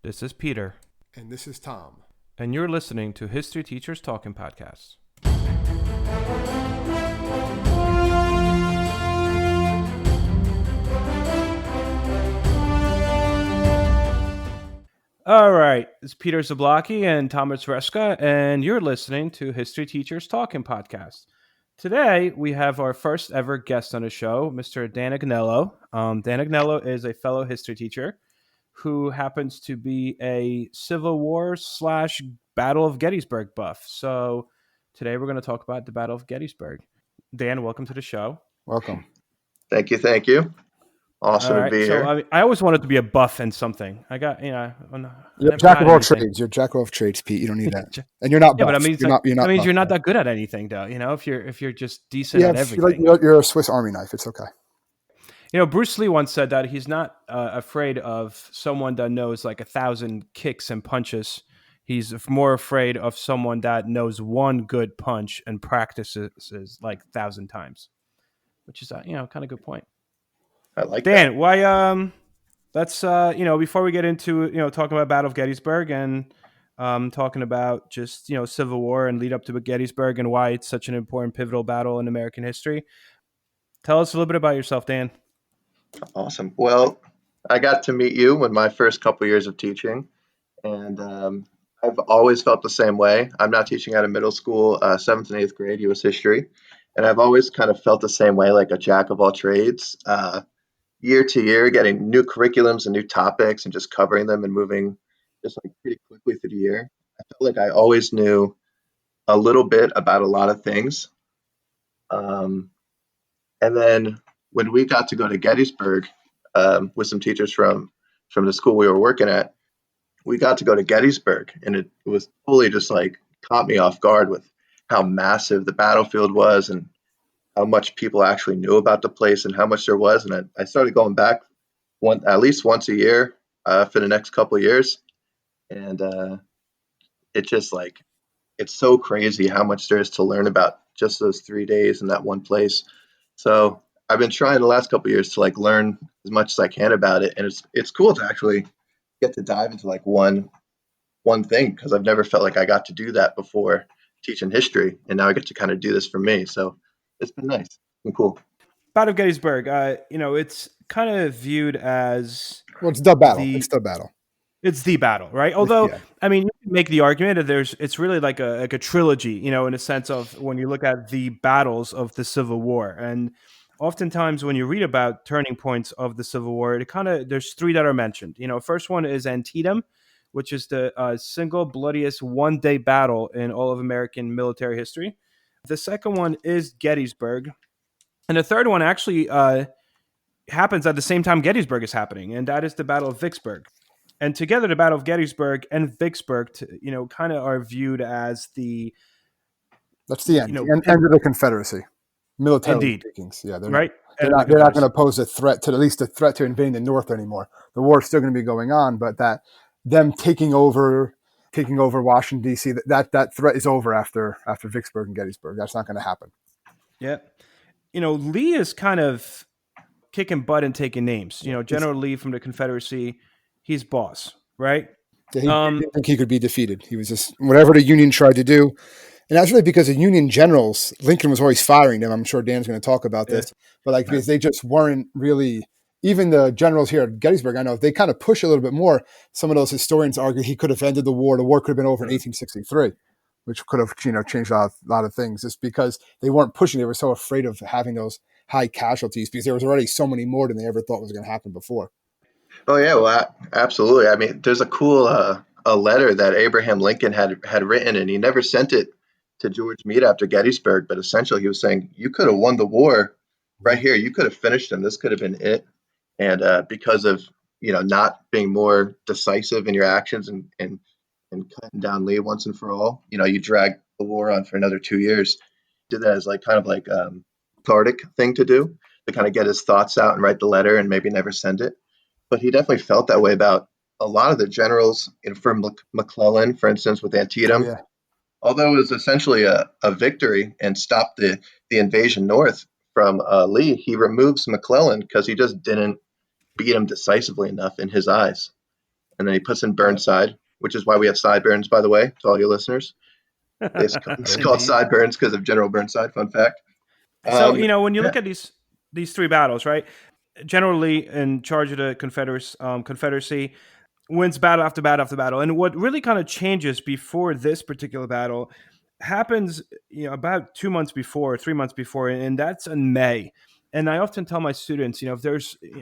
This is Peter. And this is Tom. And you're listening to History Teachers Talking Podcasts. All right, it's Peter Zablocki and Thomas Reska, and you're listening to History Teachers Talking Podcast. Today, we have our first ever guest on the show, Mr. Dan Agnello. Dan Agnello is a fellow history teacher who happens to be a Civil War / Battle of Gettysburg buff. So today we're going to talk about the Battle of Gettysburg. Dan, welcome to the show. Welcome. Thank you. Awesome All right, to be here. I always wanted to be a buff in something. I got, You're jack of all trades. You're jack of all trades, Pete. You don't need that. And you're not buff. Yeah, but I mean, you're not that good at anything, though. If you're just decent at everything. You're a Swiss Army knife. It's okay. Bruce Lee once said that he's not afraid of someone that knows like 1,000 kicks and punches. He's more afraid of someone that knows one good punch and practices like 1,000 times, which is kind of good point. I like Dan, that. why? Let's before we get into talking about Battle of Gettysburg and talking about just Civil War and lead up to Gettysburg and why it's such an important pivotal battle in American history. Tell us a little bit about yourself, Dan. Awesome. Well, I got to meet you in my first couple years of teaching, and I've always felt the same way. I'm now teaching at a middle school, 7th and 8th grade U.S. history, and I've always kind of felt the same way, like a jack of all trades. Year to year, getting new curriculums and new topics and just covering them and moving just like pretty quickly through the year. I felt like I always knew a little bit about a lot of things. And then when we got to go to Gettysburg with some teachers from the school we were working at, we got to go to Gettysburg, and it was totally just like caught me off guard with how massive the battlefield was and how much people actually knew about the place and how much there was. And I started going back at least once a year for the next couple of years. And it's just like, it's so crazy how much there is to learn about just those 3 days in that one place. So I've been trying the last couple of years to like learn as much as I can about it. And it's cool to actually get to dive into like one thing, because I've never felt like I got to do that before teaching history. And now I get to kind of do this for me. So it's been nice and cool. Battle of Gettysburg, it's kind of viewed as... Well, it's the battle. It's the battle. It's the battle, right? Although, I mean, you can make the argument that it's really like a trilogy, in a sense of when you look at the battles of the Civil War. And oftentimes when you read about turning points of the Civil War, there's three that are mentioned. First one is Antietam, which is the single bloodiest one-day battle in all of American military history. The second one is Gettysburg. And the third one actually happens at the same time Gettysburg is happening, and that is the Battle of Vicksburg. And together, the Battle of Gettysburg and Vicksburg, kind of are viewed as the... That's the end. End of the Confederacy. Military speaking. Yeah, they're right. They're not going to pose a threat to, at least a threat to invading the North anymore. The war's still going to be going on, but that them taking over Washington, D.C., that threat is over after Vicksburg and Gettysburg. That's not going to happen. Yeah. Lee is kind of kicking butt and taking names. General Lee from the Confederacy, he's boss, right? Yeah, he didn't think he could be defeated. He was just, whatever the Union tried to do. And that's really because the Union generals, Lincoln was always firing them. I'm sure Dan's going to talk about this. But because they just weren't really... Even the generals here at Gettysburg, I know, they kind of push a little bit more. Some of those historians argue he could have ended the war. The war could have been over in 1863, which could have changed a lot of things. Just because they weren't pushing, they were so afraid of having those high casualties because there was already so many more than they ever thought was going to happen before. Oh yeah, well, absolutely. I mean, there's a cool a letter that Abraham Lincoln had written, and he never sent it to George Meade after Gettysburg. But essentially, he was saying, you could have won the war right here. You could have finished them. This could have been it. And because of, not being more decisive in your actions and cutting down Lee once and for all, you drag the war on for another 2 years. Did that as like kind of like cathartic thing to do, to kind of get his thoughts out and write the letter and maybe never send it. But he definitely felt that way about a lot of the generals, for McClellan, for instance, with Antietam. Yeah. Although it was essentially a victory and stopped the invasion north from Lee, he removes McClellan because he just didn't beat him decisively enough in his eyes. and then he puts in Yep. Burnside, which is why we have sideburns, by the way, to all your listeners. It's called Indeed. sideburns because of General Burnside. Fun fact. So Um, when you yeah. look at these three battles, right? Generally in charge of the Confederacy wins battle after battle after battle. And what really kind of changes before this particular battle happens, about 2 months before, 3 months before, and that's in May. And I often tell my students, if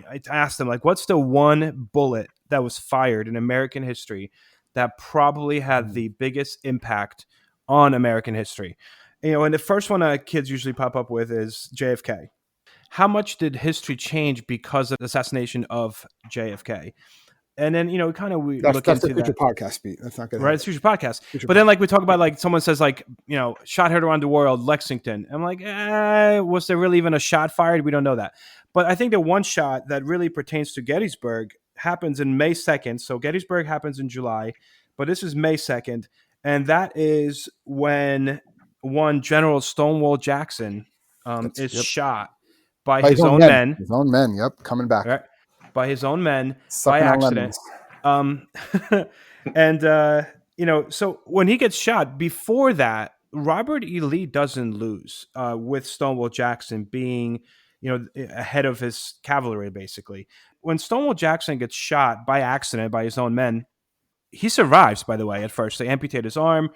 I ask them, like, what's the one bullet that was fired in American history that probably had the biggest impact on American history? And the first one that kids usually pop up with is JFK. How much did history change because of the assassination of JFK? And then kind of we look That's the into future that, podcast beat. That's not going to right? happen. It's future podcast. Future But then podcast. like we talk about, like, someone says, like, shot heard around the world, Lexington. I'm like, was there really even a shot fired? We don't know that. But I think the one shot that really pertains to Gettysburg happens in May 2nd. So Gettysburg happens in July, but this is May 2nd, and that is when one General Stonewall Jackson is Yep. shot by By his his own own men. men, His own men. Yep. Coming back. right? By his own men by Sucking on accident. lemons. Um, and so when he gets shot, before that, Robert E. Lee doesn't lose, with Stonewall Jackson being, ahead of his cavalry, basically. When Stonewall Jackson gets shot by accident by his own men, he survives, by the way. At first, they amputate his arm.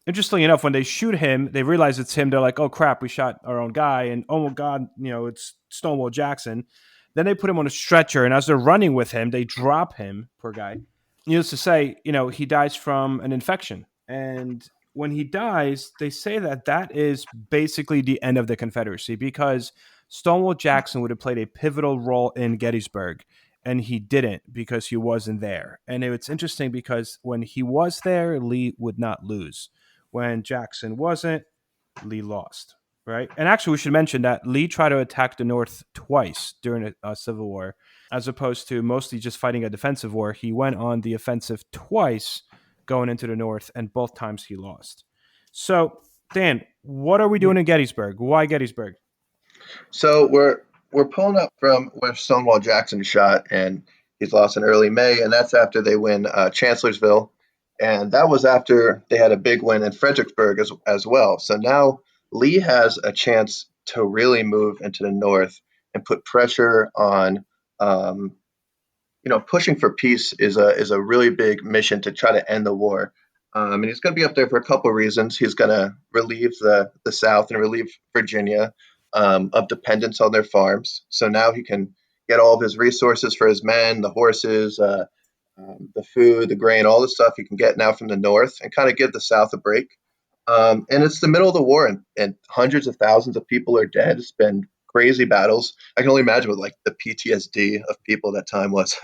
Interestingly enough, when they shoot him, they realize it's him. They're like, "Oh crap, we shot our own guy!" And oh my god, it's Stonewall Jackson. Then they put him on a stretcher, and as they're running with him, they drop him. Poor guy. Needless to say, he dies from an infection. And when he dies, they say that is basically the end of the Confederacy, because Stonewall Jackson would have played a pivotal role in Gettysburg, and he didn't because he wasn't there. And it's interesting because when he was there, Lee would not lose. When Jackson wasn't, Lee lost. Right. And actually, we should mention that Lee tried to attack the North twice during a Civil War, as opposed to mostly just fighting a defensive war. He went on the offensive twice going into the North, and both times he lost. So, Dan, what are we doing in Gettysburg? Why Gettysburg? So we're pulling up from where Stonewall Jackson shot, and he's lost in early May, and that's after they win Chancellorsville, and that was after they had a big win in Fredericksburg as well. So now Lee has a chance to really move into the north and put pressure on. Um, pushing for peace is a really big mission to try to end the war. And he's going to be up there for a couple of reasons. He's going to relieve the South and relieve Virginia of dependence on their farms. So now he can get all of his resources for his men, the horses, the food, the grain, all the stuff he can get now from the North, and kind of give the South a break. And it's the middle of the war, and hundreds of thousands of people are dead. It's been crazy battles. I can only imagine what like the PTSD of people that time was.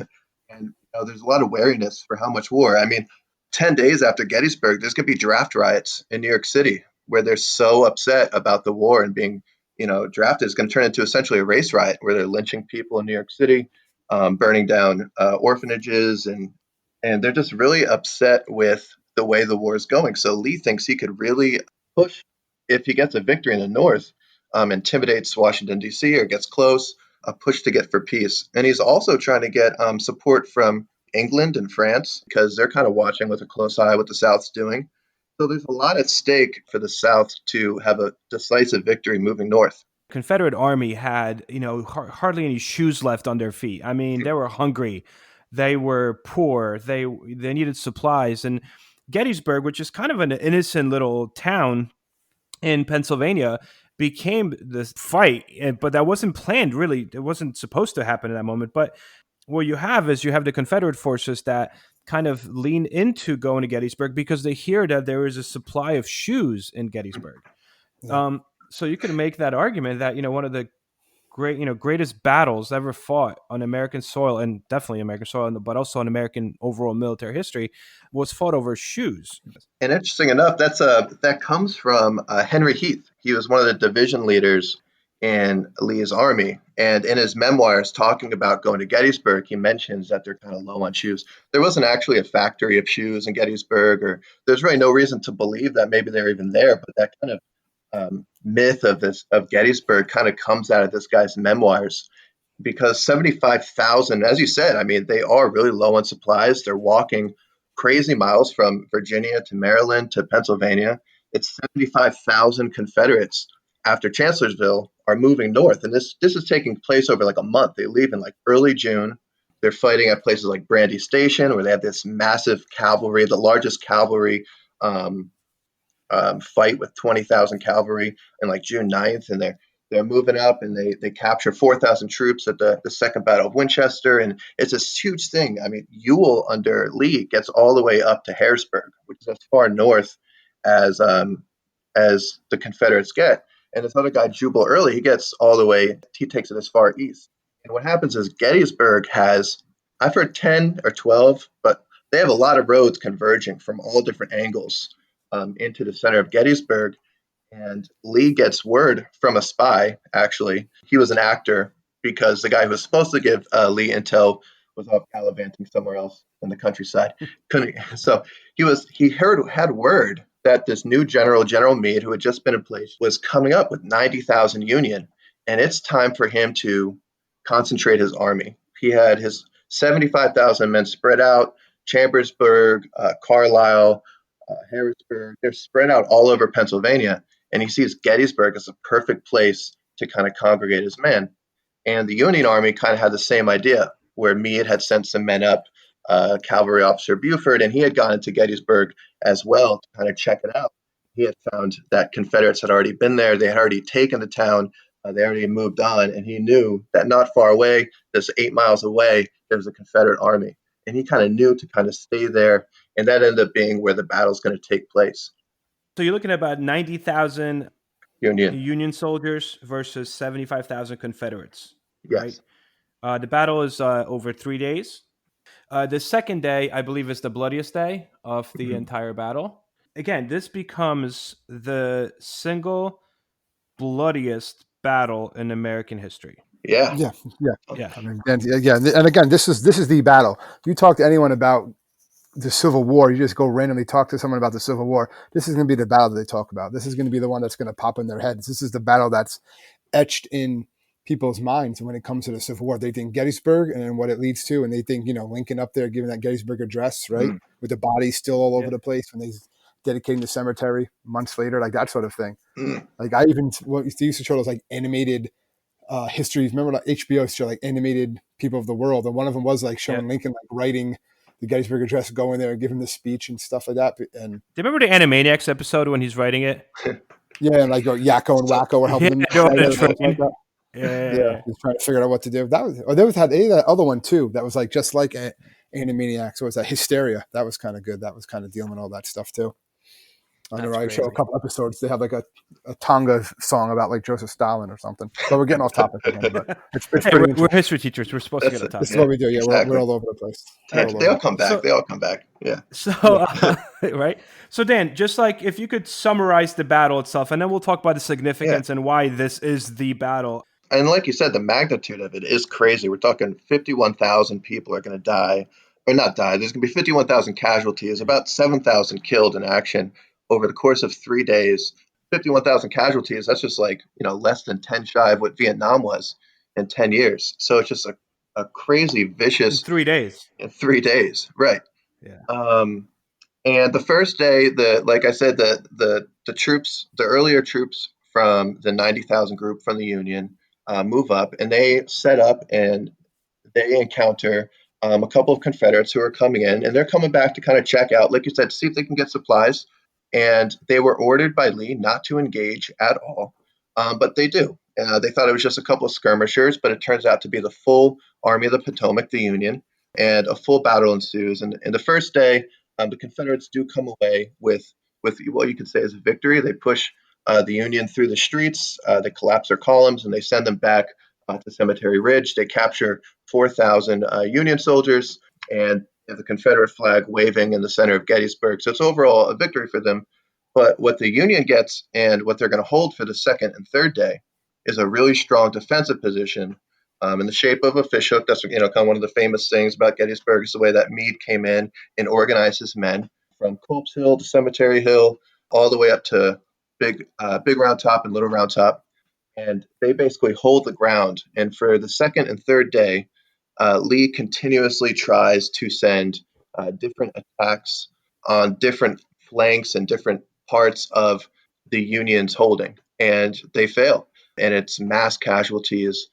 And there's a lot of wariness for how much war. I mean, 10 days after Gettysburg, there's going to be draft riots in New York City where they're so upset about the war and being, drafted. It's going to turn into essentially a race riot where they're lynching people in New York City, burning down orphanages, and they're just really upset with the way the war is going. So Lee thinks he could really push if he gets a victory in the North, intimidates Washington, D.C., or gets close, a push to get for peace. And he's also trying to get support from England and France because they're kind of watching with a close eye what the South's doing. So there's a lot at stake for the South to have a decisive victory moving north. Confederate army had, hardly any shoes left on their feet. I mean, they were hungry, they were poor, they needed supplies. And Gettysburg, which is kind of an innocent little town in Pennsylvania, became this fight, but that wasn't planned, really. It wasn't supposed to happen in that moment. But what you have is you have the Confederate forces that kind of lean into going to Gettysburg because they hear that there is a supply of shoes in Gettysburg. Yeah. So you could make that argument that, one of the greatest battles ever fought on American soil, and definitely American soil, but also on American overall military history, was fought over shoes. And interesting enough, that comes from Henry Heath. He was one of the division leaders in Lee's army, and in his memoirs, talking about going to Gettysburg, he mentions that they're kind of low on shoes. There wasn't actually a factory of shoes in Gettysburg, or there's really no reason to believe that maybe they're even there. But that kind of myth of Gettysburg kind of comes out of this guy's memoirs. because 75,000, as you said, I mean, they are really low on supplies. They're walking crazy miles from Virginia to Maryland to Pennsylvania. It's 75,000 Confederates after Chancellorsville are moving north. And this is taking place over like a month. They leave in like early June. They're fighting at places like Brandy Station, where they have this massive cavalry, the largest cavalry um, fight with 20,000 cavalry in like June 9th, and they're moving up, and they capture 4,000 troops at the Second Battle of Winchester, and it's this huge thing. I mean, Ewell under Lee gets all the way up to Harrisburg, which is as far north as the Confederates get. And this other guy, Jubal Early, he takes it as far east. And what happens is Gettysburg has, I've heard 10 or 12, but they have a lot of roads converging from all different angles into the center of Gettysburg. And Lee gets word from a spy, actually. He was an actor because the guy who was supposed to give Lee intel was off gallivanting somewhere else in the countryside. Couldn't, so had word that this new general, General Meade, who had just been in place, was coming up with 90,000 Union. And it's time for him to concentrate his army. He had his 75,000 men spread out, Chambersburg, Carlisle, Harrisburg. They're spread out all over Pennsylvania, and he sees Gettysburg as a perfect place to kind of congregate his men. And the Union Army kind of had the same idea, where Meade had sent some men up, Cavalry Officer Buford, and he had gone into Gettysburg as well to kind of check it out. He had found that Confederates had already been there. They had already taken the town. They already moved on, and he knew that not far away, just 8 miles away, there was a Confederate army. And he kind of knew to kind of stay there, and that ended up being where the battle's going to take place. So you're looking at about 90,000 Union. Union soldiers versus 75,000 Confederates, right? Yes. The battle is over 3 days. The second day, I believe, is the bloodiest day of the entire battle. Again, this becomes the single bloodiest battle in American history. Yeah. Yeah. I mean, and again, this is the battle. You talk to anyone about the Civil War, you just go randomly talk to someone about the Civil War. This is going to be the battle that they talk about. This is going to be the one that's going to pop in their heads. This is the battle that's etched in people's minds when it comes to the Civil War. They think Gettysburg and what it leads to, and they think, Lincoln up there giving that Gettysburg address, right, with the bodies still all over the place when they dedicating the cemetery months later, like that sort of thing. Like I even they used to show those like animated histories. Remember like HBO show like animated people of the world, and one of them was like showing Lincoln like writing the Gettysburg Address, going there and giving the speech and stuff like that. And do you remember the Animaniacs episode when he's writing it? Yeah, and like Yakko and Wacko were helping him. Like that. Yeah, he's trying to figure out what to do. There was that other one too that was like just like Animaniacs. So it was that Hysteria. That was kind of good. That was kind of dealing with all that stuff too. I know I show a couple episodes. They have like a Tonga song about like Joseph Stalin or something. But we're getting off topic again. But it's pretty we're history teachers. We're supposed to get on topic. This is what we do. Yeah, exactly. we're all over the place. They all come back. They all come back. Yeah. So, right. So, Dan, just like if you could summarize the battle itself, and then we'll talk about the significance and why this is the battle. And like you said, the magnitude of it is crazy. We're talking 51,000 people are going to die, or not die. There's going to be 51,000 casualties, about 7,000 killed in action over the course of 3 days. 51,000 casualties, that's just like, less than 10 shy of what Vietnam was in 10 years. So it's just a crazy, vicious. In 3 days. In 3 days, right. Yeah. And the first day, like I said, the troops, the earlier troops from the 90,000 group from the Union move up, and they set up and they encounter a couple of Confederates who are coming in, and they're coming back to kind of check out, like you said, to see if they can get supplies. And they were ordered by Lee not to engage at all, but they do. They thought it was just a couple of skirmishers, but it turns out to be the full Army of the Potomac, the Union, and a full battle ensues. And the first day, the Confederates do come away with what you could say is a victory. They push the Union through the streets, they collapse their columns, and they send them back to Cemetery Ridge. They capture 4,000 Union soldiers, and the Confederate flag waving in the center of Gettysburg. So it's overall a victory for them. But what the Union gets and what they're going to hold for the second and third day is a really strong defensive position in the shape of a fishhook. That's kind of one of the famous things about Gettysburg is the way that Meade came in and organized his men from Culp's Hill to Cemetery Hill, all the way up to Big Round Top and Little Round Top. and they basically hold the ground. And for the second and third day, Lee continuously tries to send different attacks on different flanks and different parts of the Union's holding, and they fail. And it's mass casualties,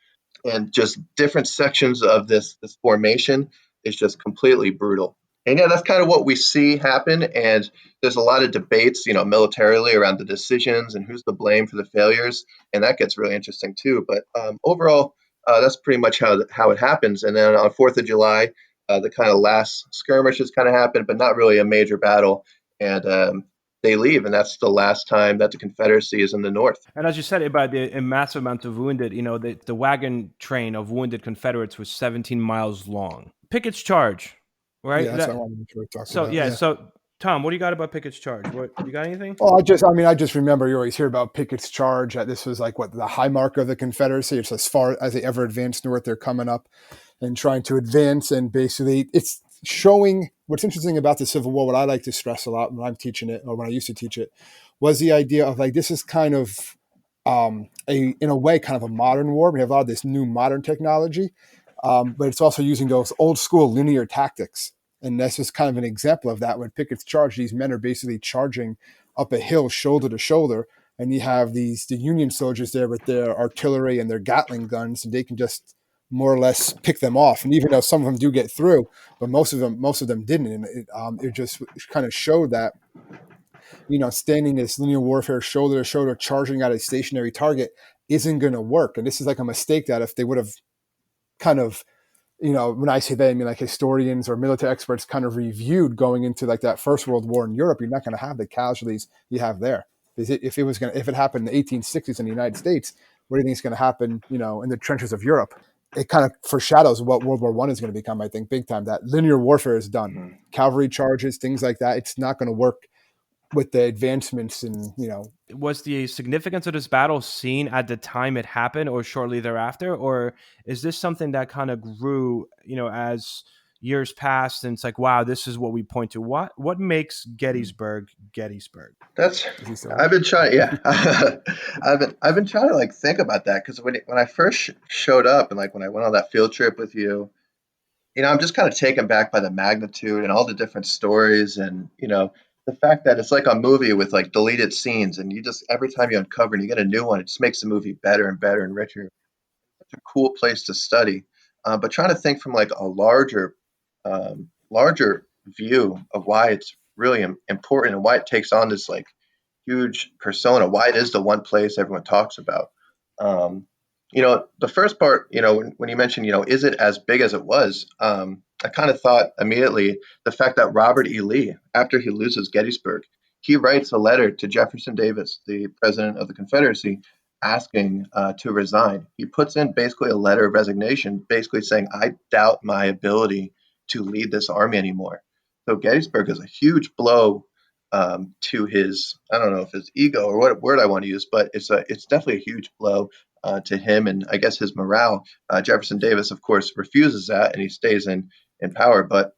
and just different sections of this formation is just completely brutal. And yeah, that's kind of what we see happen. And there's a lot of debates, militarily around the decisions and who's to blame for the failures, and that gets really interesting too. But overall, that's pretty much how it happens. And then on Fourth of July, the kind of last skirmishes kind of happen, but not really a major battle. And they leave, and that's the last time that the Confederacy is in the North. And as you said about a massive amount of wounded, the wagon train of wounded Confederates was 17 miles long. Pickett's charge, right? Yeah, that's what I wanted to talk So about. yeah, so Tom, what do you got about Pickett's charge? What you got? Anything? Well, I just remember you always hear about Pickett's charge. This was like the high mark of the Confederacy. It's as far as they ever advanced north. They're coming up and trying to advance, and basically it's showing what's interesting about the Civil War. What I like to stress a lot when I'm teaching it, or when I used to teach it, was the idea of like this is kind of in a way kind of a modern war. We have a lot of this new modern technology, but it's also using those old school linear tactics. And that's just kind of an example of that. When Pickett's charge, these men are basically charging up a hill shoulder to shoulder, and you have the Union soldiers there with their artillery and their Gatling guns, and they can just more or less pick them off. And even though some of them do get through, but most of them didn't. And it just kind of showed that standing this linear warfare shoulder to shoulder, charging at a stationary target isn't going to work. And this is like a mistake that if they would have kind of when I say they, I mean like historians or military experts kind of reviewed going into like that First World War in Europe, you're not going to have the casualties you have there. If it happened in the 1860s in the United States, what do you think is going to happen, in the trenches of Europe? It kind of foreshadows what World War I is going to become, I think, big time. That linear warfare is done. Mm-hmm. Cavalry charges, things like that. It's not going to work with the advancements in. Was the significance of this battle seen at the time it happened or shortly thereafter, or is this something that kind of grew as years passed, and it's like, wow, this is what we point to? What makes Gettysburg I've been trying, yeah. I've been trying to like think about that, because when I first showed up, and like when I went on that field trip with you, I'm just kind of taken back by the magnitude and all the different stories, and the fact that it's like a movie with like deleted scenes, and you just every time you uncover and you get a new one, it just makes the movie better and better and richer. It's a cool place to study, but trying to think from like a larger view of why it's really important, and why it takes on this like huge persona, why it is the one place everyone talks about. Um, the first part, when you mentioned, is it as big as it was? I kind of thought immediately the fact that Robert E. Lee, after he loses Gettysburg, he writes a letter to Jefferson Davis, the president of the Confederacy, asking to resign. He puts in basically a letter of resignation, basically saying, I doubt my ability to lead this army anymore. So Gettysburg is a huge blow to his, I don't know if his ego or what word I want to use, but it's definitely a huge blow to him, and I guess his morale. Jefferson Davis, of course, refuses that, and he stays in power. But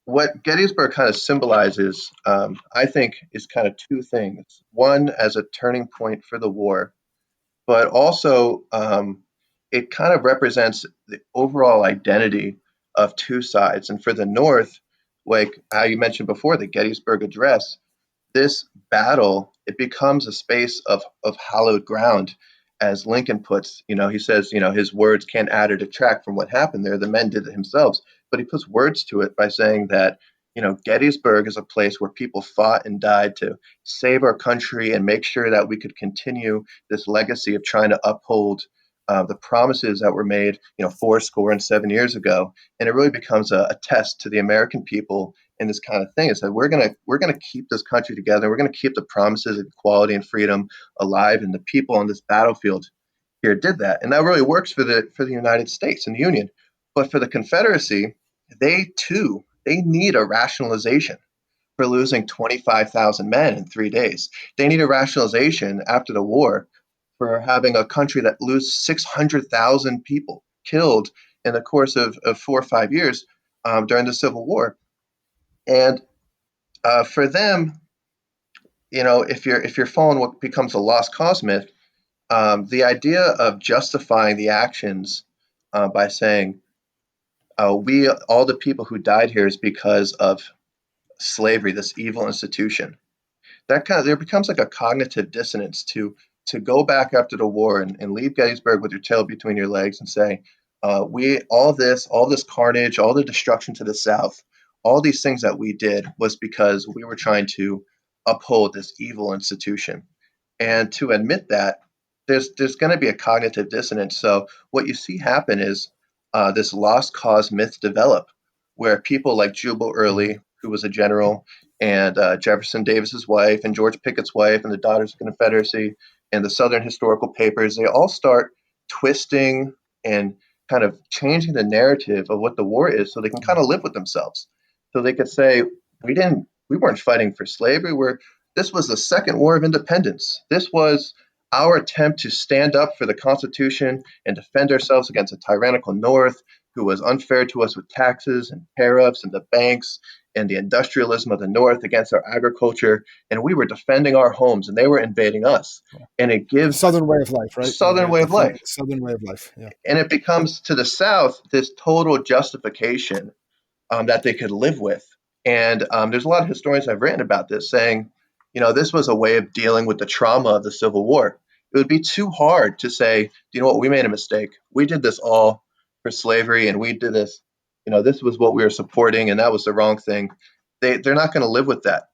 what Gettysburg kind of symbolizes, I think, is kind of two things. One, as a turning point for the war, but also it kind of represents the overall identity of two sides. And for the North, like how you mentioned before, the Gettysburg Address, this battle, it becomes a space of hallowed ground. As Lincoln puts, he says, his words can't add or detract from what happened there. The men did it themselves, but he puts words to it by saying that, Gettysburg is a place where people fought and died to save our country and make sure that we could continue this legacy of trying to uphold the promises that were made, 7 years ago. And it really becomes a test to the American people in this kind of thing. Is that we're gonna keep this country together. We're gonna keep the promises of equality and freedom alive, and the people on this battlefield here did that, and that really works for the United States and the Union. But for the Confederacy, they need a rationalization for losing 25,000 men in 3 days. They need a rationalization after the war for having a country that lose 600,000 people killed in the course of 4 or 5 years during the Civil War. And for them, if you're following what becomes a lost cause myth, The idea of justifying the actions by saying we all the people who died here is because of slavery, this evil institution. That kind of there becomes like a cognitive dissonance to go back after the war and leave Gettysburg with your tail between your legs and say, we all this carnage, all the destruction to the South, all these things that we did was because we were trying to uphold this evil institution. And to admit that, there's going to be a cognitive dissonance. So what you see happen is this lost cause myth develop, where people like Jubal Early, who was a general, and Jefferson Davis's wife, and George Pickett's wife, and the Daughters of Confederacy, and the Southern Historical Papers, they all start twisting and kind of changing the narrative of what the war is, so they can kind of live with themselves. So they could say, we weren't fighting for slavery. This was the Second War of Independence. This was our attempt to stand up for the Constitution and defend ourselves against a tyrannical North who was unfair to us with taxes and tariffs and the banks and the industrialism of the North against our agriculture. And we were defending our homes and they were invading us. And it gives Southern way of life, right? Southern way of life. Southern way of life. Yeah. And it becomes to the South this total justification that they could live with. And there's a lot of historians that have written about this saying, this was a way of dealing with the trauma of the Civil War. It would be too hard to say, you know what, we made a mistake. We did this all for slavery and we did this, this was what we were supporting and that was the wrong thing. They're not going to live with that.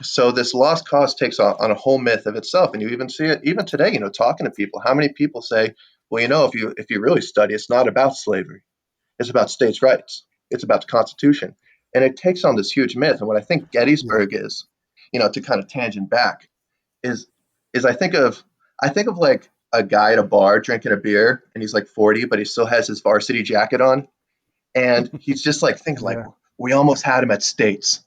So this lost cause takes on a whole myth of itself. And you even see it even today, talking to people. How many people say, well, if you really study, it's not about slavery. It's about states' rights. It's about the Constitution. And it takes on this huge myth. And what I think Gettysburg is, to kind of tangent back, is I think of like a guy at a bar drinking a beer and he's like 40, but he still has his varsity jacket on. And he's just like thinking like, we almost had him at states.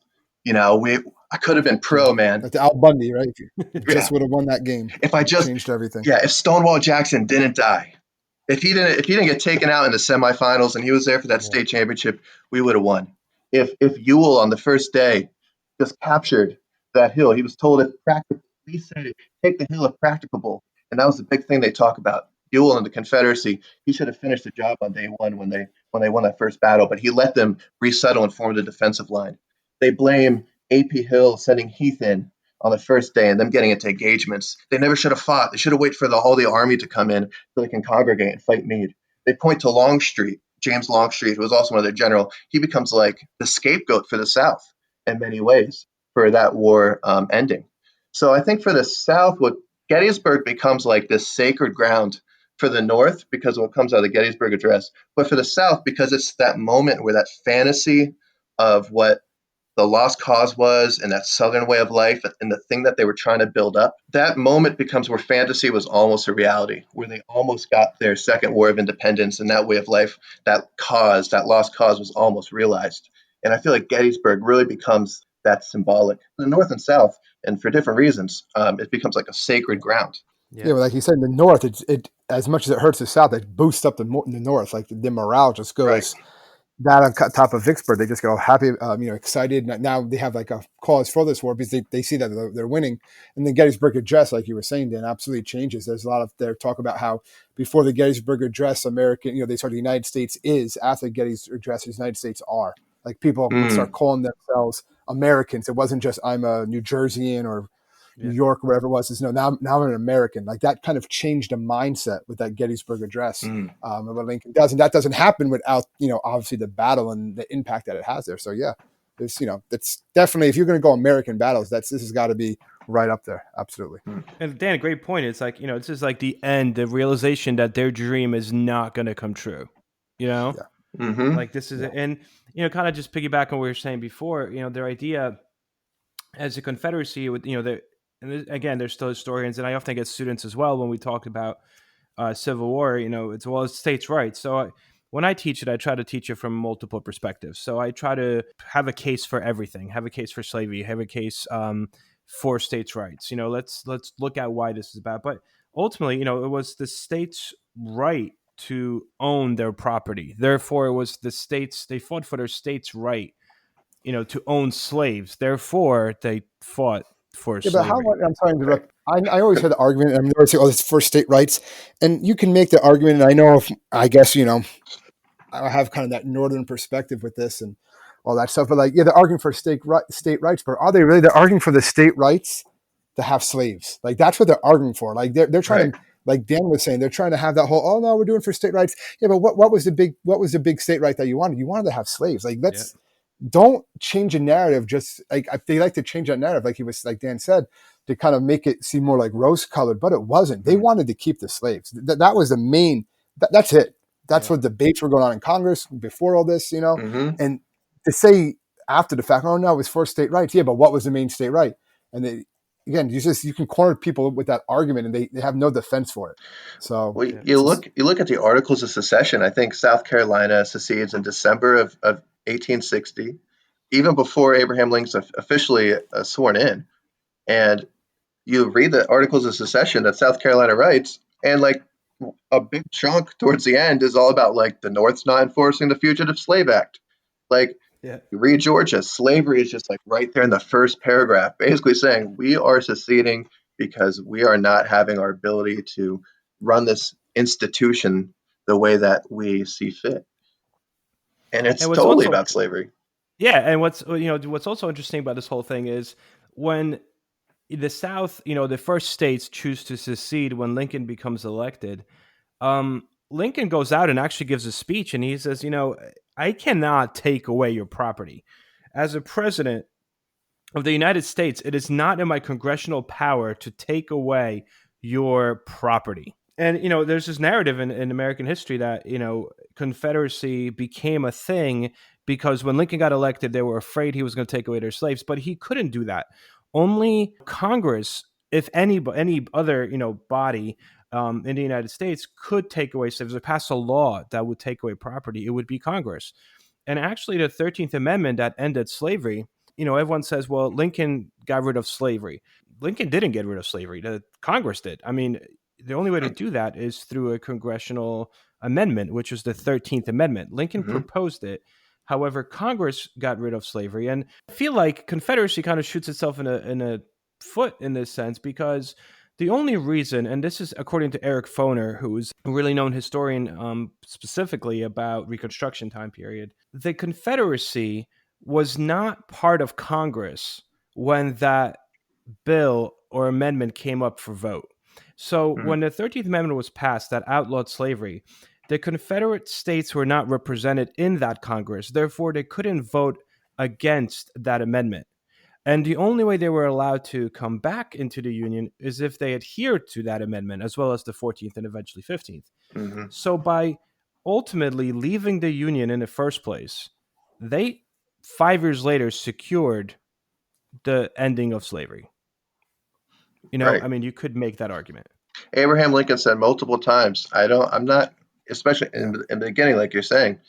I could have been pro, man. Like the Al Bundy, right? Just would have won that game. If I just changed everything. Yeah, if Stonewall Jackson didn't die, if he didn't get taken out in the semifinals and he was there for that state championship, we would have won. If Ewell on the first day just captured that hill, he was told if practicable, he said take the hill if practicable, and that was the big thing they talk about. Ewell and the Confederacy, he should have finished the job on day one when they won that first battle, but he let them resettle and form the defensive line. They blame A.P. Hill sending Heath in on the first day and them getting into engagements. They never should have fought. They should have waited for all the army to come in so they can congregate and fight Meade. They point to Longstreet, James Longstreet, who was also one of their general. He becomes like the scapegoat for the South in many ways for that war ending. So I think for the South, what Gettysburg becomes like this sacred ground for the North because of what comes out of the Gettysburg Address, but for the South because it's that moment where that fantasy of what the lost cause was and that Southern way of life and the thing that they were trying to build up, that moment becomes where fantasy was almost a reality, where they almost got their second war of independence and that way of life, that lost cause was almost realized. And I feel like Gettysburg really becomes that symbolic. The North and South, and for different reasons, it becomes like a sacred ground. Yeah, well, like you said, in the North, it as much as it hurts the South, it boosts up the North. Like the morale just goes. Right. That on top of Vicksburg, they just get all happy, excited. Now they have like a cause for this war because they see that they're winning. And the Gettysburg Address, like you were saying, Dan, absolutely changes. There's a lot of their talk about how before the Gettysburg Address, American, they start the United States is, after the Gettysburg Address, the United States are. Like people would start calling themselves Americans. It wasn't just I'm a New Jerseyan or New York, wherever it was. It's now I'm an American. Like that kind of changed the mindset with that Gettysburg Address of what Lincoln does. And that doesn't happen without, obviously the battle and the impact that it has there. So yeah, there's, it's definitely, if you're going to go American battles, this has got to be right up there. Absolutely. And Dan, a great point. It's like, this is like the end, the realization that their dream is not going to come true, Yeah. Mm-hmm. Like this is, and, kind of just piggyback on what we were saying before, their idea as a Confederacy with, and again, there's still historians, and I often get students as well when we talk about Civil War, as well as states' rights. So when I teach it, I try to teach it from multiple perspectives. So I try to have a case for everything, have a case for slavery, have a case for states' rights. Let's look at why this is about. But ultimately, it was the states' right to own their property. Therefore, it was the states, they fought for their states' right, to own slaves. Therefore, they fought for slavery. But I'm sorry to interrupt. I always had the argument. I mean, they always say, "Oh, it's for state rights," and you can make the argument. And I know, if I guess I have kind of that northern perspective with this and all that stuff. But like, yeah, they're arguing for state rights, but are they really? They're arguing for the state rights to have slaves. Like that's what they're arguing for. Like they're trying Right. to, like Dan was saying, they're trying to have that whole, oh no, we're doing for state rights. Yeah, but what was the big state right that you wanted? You wanted to have slaves. Like Yeah. let's don't change a narrative. Just like they like to change that narrative, like Dan said, to kind of make it seem more like rose colored, but it wasn't. They wanted to keep the slaves. That was the main. That's it. That's what debates were going on in Congress before all this, Mm-hmm. and to say after the fact, oh no, it was for state rights. Yeah, but what was the main state right? And again, you can corner people with that argument, and they have no defense for it. So Well, you look at the Articles of Secession. I think South Carolina secedes in December of 1860, even before Abraham Lincoln's officially sworn in. And you read the Articles of Secession that South Carolina writes, and like a big chunk towards the end is all about like the North's not enforcing the Fugitive Slave Act. Like Yeah. you read Georgia, slavery is just like right there in the first paragraph, basically saying we are seceding because we are not having our ability to run this institution the way that we see fit. And it's And what's totally also about slavery. yeah, and what's also interesting about this whole thing is when the South, the first states choose to secede when Lincoln becomes elected. Lincoln goes out and actually gives a speech, and he says, I cannot take away your property. As a president of the United States, it is not in my congressional power to take away your property. And, there's this narrative in American history that, Confederacy became a thing because when Lincoln got elected, they were afraid he was going to take away their slaves, but he couldn't do that. Only Congress, if any other, body in the United States could take away slaves or pass a law that would take away property, it would be Congress. And actually, the 13th Amendment that ended slavery, everyone says, well, Lincoln got rid of slavery. Lincoln didn't get rid of slavery. The Congress did. I mean, the only way to do that is through a congressional amendment, which was the 13th Amendment. Lincoln Mm-hmm. proposed it. However, Congress got rid of slavery. And I feel like Confederacy kind of shoots itself in a foot in this sense because the only reason, and this is according to Eric Foner, who's a really known historian specifically about Reconstruction time period, the Confederacy was not part of Congress when that bill or amendment came up for vote. So Mm-hmm. when the 13th Amendment was passed that outlawed slavery, the Confederate states were not represented in that Congress. Therefore, they couldn't vote against that amendment. And the only way they were allowed to come back into the Union is if they adhered to that amendment, as well as the 14th and eventually 15th. Mm-hmm. So by ultimately leaving the Union in the first place, they 5 years later secured the ending of slavery. Right. I mean, you could make that argument. Abraham Lincoln said multiple times, I'm not, especially in the beginning, like you're saying,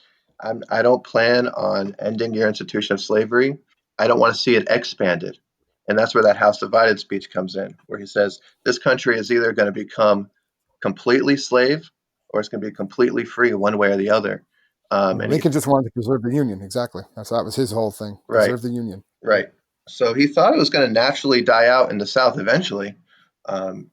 I don't plan on ending your institution of slavery. I don't want to see it expanded. And that's where that House Divided speech comes in, where he says, this country is either going to become completely slave or it's going to be completely free one way or the other. And he, Lincoln just wanted to preserve the Union. Exactly. That was his whole thing. right, Preserve the Union. right. So he thought it was going to naturally die out in the South eventually,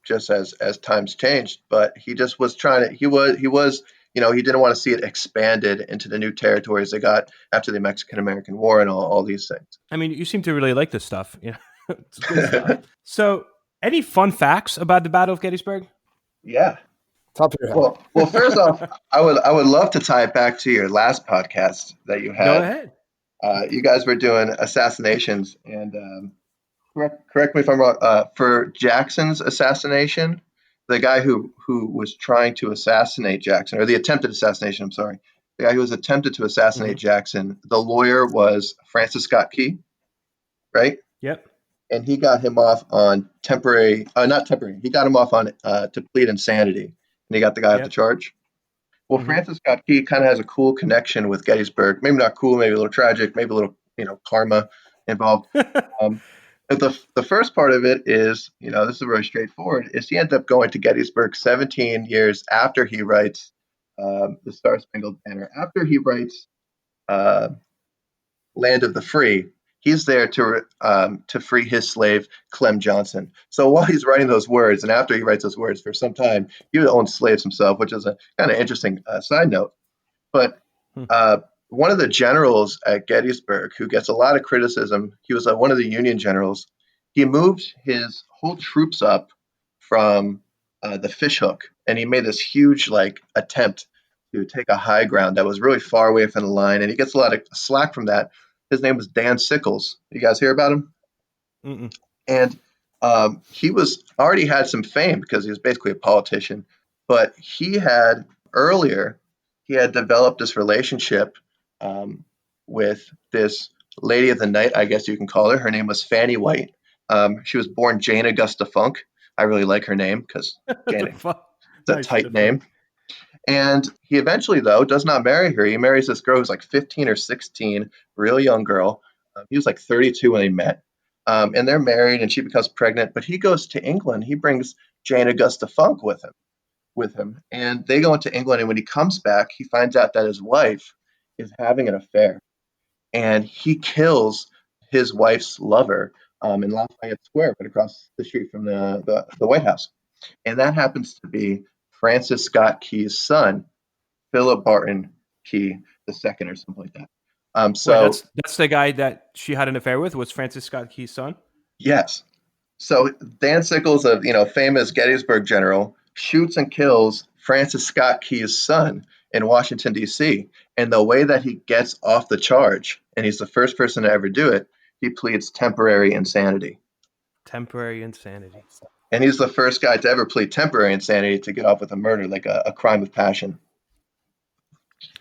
just as times changed. But he just was trying to. He didn't want to see it expanded into the new territories they got after the Mexican-American War and all these things. I mean, you seem to really like this stuff. It's good stuff. So, any fun facts about the Battle of Gettysburg? Yeah. Top of your head. Well, first off, I would love to tie it back to your last podcast that you had. Go ahead. You guys were doing assassinations, and correct me if I'm wrong. For Jackson's assassination, the guy who was trying to assassinate Jackson, or the attempted assassination, I'm sorry, the guy who was attempted to assassinate Jackson, the lawyer was Francis Scott Key, right? Yep. And he got him off on not temporary. He got him off on to plead insanity, and he got the guy off the charge. Well, Francis Scott Key kind of has a cool connection with Gettysburg. Maybe not cool, maybe a little tragic, maybe a little karma involved. But the first part of it is, this is very straightforward, is he ends up going to Gettysburg 17 years after he writes the Star Spangled Banner, after he writes Land of the Free. He's there to free his slave Clem Johnson. So while he's writing those words, and after he writes those words for some time, he would own slaves himself, which is a kind of interesting side note. But Hmm. one of the generals at Gettysburg, who gets a lot of criticism, he was one of the Union generals. He moved his whole troops up from the fishhook, and he made this huge attempt to take a high ground that was really far away from the line, and he gets a lot of slack from that. His name was Dan Sickles. You guys hear about him? Mm-mm. And he was already had some fame because he was basically a politician. But earlier he had developed this relationship with this lady of the night, I guess you can call her. Her name was Fanny White. She was born Jane Augusta Funk. I really like her name because Jane, it's a Nice. tight name. And he eventually, though, does not marry her. He marries this girl who's like 15 or 16, real young girl. He was like 32 when they met. And they're married, and she becomes pregnant. But he goes to England. He brings Jane Augusta Funk with him, and they go into England. And when he comes back, he finds out that his wife is having an affair, and he kills his wife's lover in Lafayette Square, right across the street from the White House. And that happens to be Francis Scott Key's son, Philip Barton Key II, or something like that. Wait, So that's the guy that she had an affair with, was Francis Scott Key's son? yes, so Dan Sickles, a famous Gettysburg general, shoots and kills Francis Scott Key's son in Washington D.C. And the way that he gets off the charge, and he's the first person to ever do it, he pleads temporary insanity. Temporary insanity. And he's the first guy to ever plead temporary insanity to get off with a murder, like a crime of passion.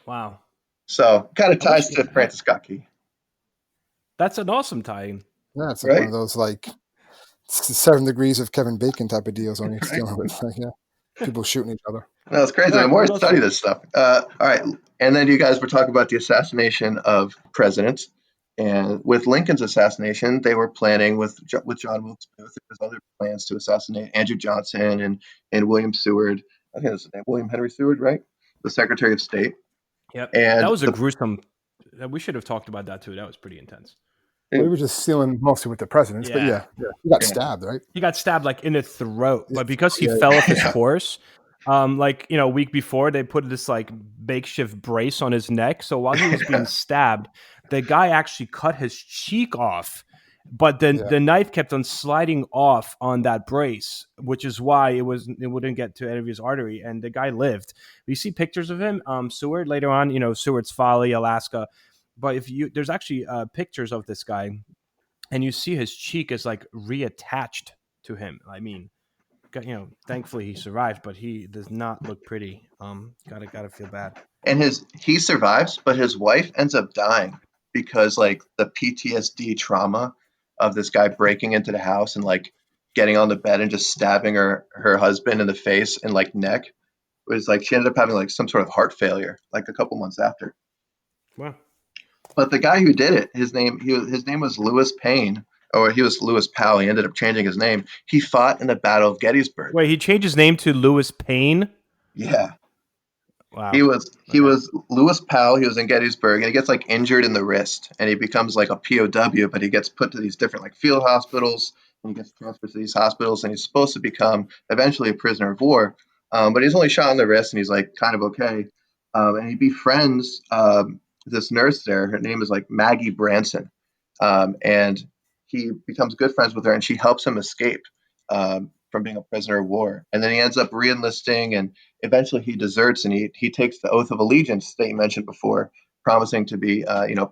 Wow. So kind of I wish ties to Francis Scott Key. That's an awesome tie-in. Yeah, it's like Right? one of those 7 degrees of Kevin Bacon type of deals on Right. dealing with people shooting each other. No, it's crazy. All The right, more I what else? study this stuff. All right. And then you guys were talking about the assassination of presidents. And with Lincoln's assassination, they were planning with John Wilkes Booth. There was other plans to assassinate Andrew Johnson and William Seward. I think that's his name, William Henry Seward, right? The Secretary of State. Yep. That And was a gruesome. We should have talked about that too. That was pretty intense. Well, we were just stealing mostly with the presidents, but Yeah. he got stabbed, right? He got stabbed in the throat, but because he fell off his horse, a week before, they put this makeshift brace on his neck. So while he was being stabbed, the guy actually cut his cheek off, but then the knife kept on sliding off on that brace, which is why it wouldn't get to any of his artery, and the guy lived. You see pictures of him, Seward later on, Seward's Folly, Alaska, but there's actually pictures of this guy, and you see his cheek is reattached to him. I mean, thankfully he survived, but he does not look pretty. Gotta feel bad. And he survives, but his wife ends up dying because the PTSD trauma of this guy breaking into the house and getting on the bed and just stabbing her husband in the face and neck. It was she ended up having some sort of heart failure a couple months after. Wow. But the guy who did it, his name was Lewis Payne, or he was Lewis Powell. He ended up changing his name. He fought in the Battle of Gettysburg. Wait, he changed his name to Lewis Payne? Yeah. Wow. He was Lewis Powell. He was in Gettysburg, and he gets injured in the wrist, and he becomes a POW. But he gets put to these different field hospitals, and he gets transferred to these hospitals, and he's supposed to become eventually a prisoner of war. But he's only shot in the wrist, and he's kind of okay. And he befriends this nurse there. Her name is Maggie Branson, and he becomes good friends with her, and she helps him escape from being a prisoner of war. And then he ends up reenlisting, and eventually he deserts, and he takes the oath of allegiance that you mentioned before, promising to be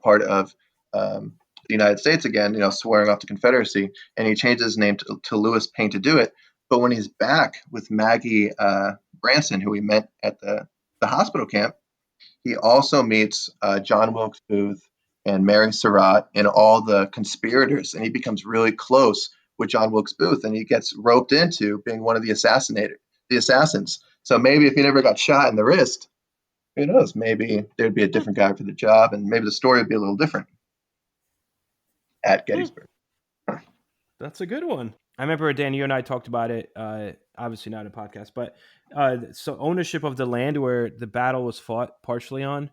part of the United States again, swearing off the Confederacy. And he changes his name to Lewis Payne to do it. But when he's back with Maggie Branson, who he met at the hospital camp, he also meets John Wilkes Booth and Mary Surratt and all the conspirators, and he becomes really close with John Wilkes Booth, and he gets roped into being one of the assassins. So maybe if he never got shot in the wrist, who knows? Maybe there'd be a different guy for the job, and maybe the story would be a little different at Gettysburg. That's a good one. I remember, Dan, you and I talked about it, obviously not a podcast, but so ownership of the land where the battle was fought partially on.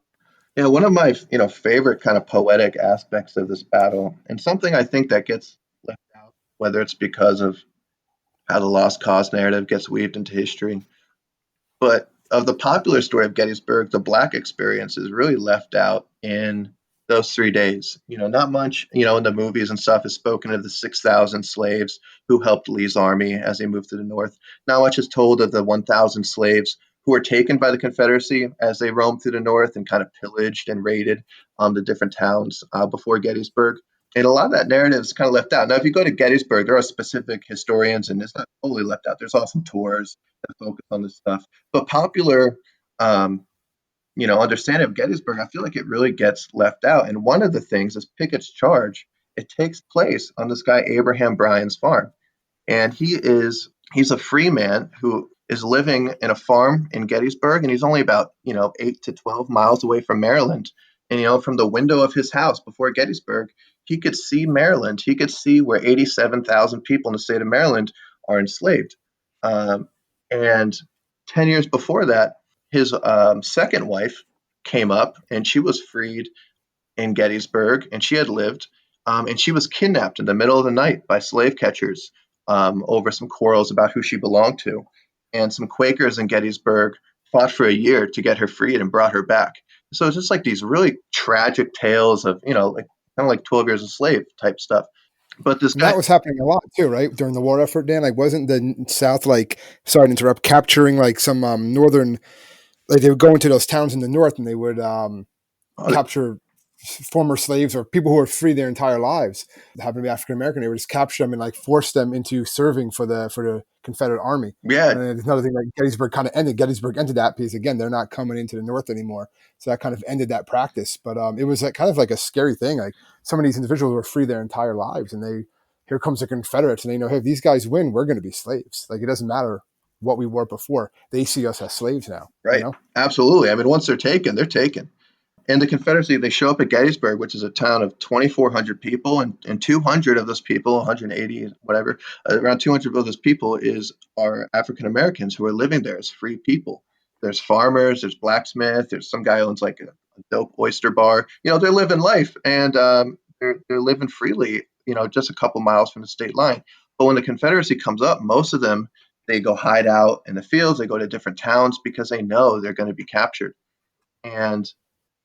Yeah, one of my favorite kind of poetic aspects of this battle, and something I think that gets left out, whether it's because of how the lost cause narrative gets weaved into history, but of the popular story of Gettysburg, the Black experience is really left out in those 3 days. Not much, in the movies and stuff is spoken of the 6,000 slaves who helped Lee's army as they moved to the north. Not much is told of the 1,000 slaves who were taken by the Confederacy as they roamed through the north and kind of pillaged and raided the different towns before Gettysburg. And a lot of that narrative is kind of left out. Now, if you go to Gettysburg, there are specific historians, and it's not totally left out. There's awesome tours that focus on this stuff. But popular, um, understanding of Gettysburg, I feel like it really gets left out. And one of the things is Pickett's charge. It takes place on this guy Abraham Bryan's farm, and he's a free man who is living in a farm in Gettysburg, and he's only about 8 to 12 miles away from Maryland. And from the window of his house before Gettysburg, he could see Maryland. He could see where 87,000 people in the state of Maryland are enslaved. And 10 years before that, his second wife came up, and she was freed in Gettysburg, and she had lived, and she was kidnapped in the middle of the night by slave catchers over some quarrels about who she belonged to. And some Quakers in Gettysburg fought for a year to get her freed and brought her back. So it's just like these really tragic tales of, like kind of like 12 Years a Slave type stuff. But this And guy, that was happening a lot too, right? During the war effort, Dan. Like, wasn't the South like, sorry to interrupt, capturing like some northern, like they would go into those towns in the north and they would capture former slaves or people who were free their entire lives. It happened to be African American. They would just capture them and like force them into serving for the Confederate Army. yeah, And then another thing, like Gettysburg kind of ended. Gettysburg ended that because again, they're not coming into the North anymore. So that kind of ended that practice. But it was like, kind of like a scary thing. Like some of these individuals were free their entire lives, and here comes the Confederates, and they know, hey, if these guys win, we're going to be slaves. Like it doesn't matter what we were before. They see us as slaves now. right, absolutely. I mean, once they're taken, they're taken. And the Confederacy, they show up at Gettysburg, which is a town of 2,400 people, and 200 of those people, 180, whatever, around 200 of those people are African Americans who are living there as free people. There's farmers, there's blacksmiths, there's some guy who owns like a dope oyster bar. They're living life, and they're living freely. Just a couple miles from the state line. But when the Confederacy comes up, most of them, they go hide out in the fields. They go to different towns because they know they're going to be captured. And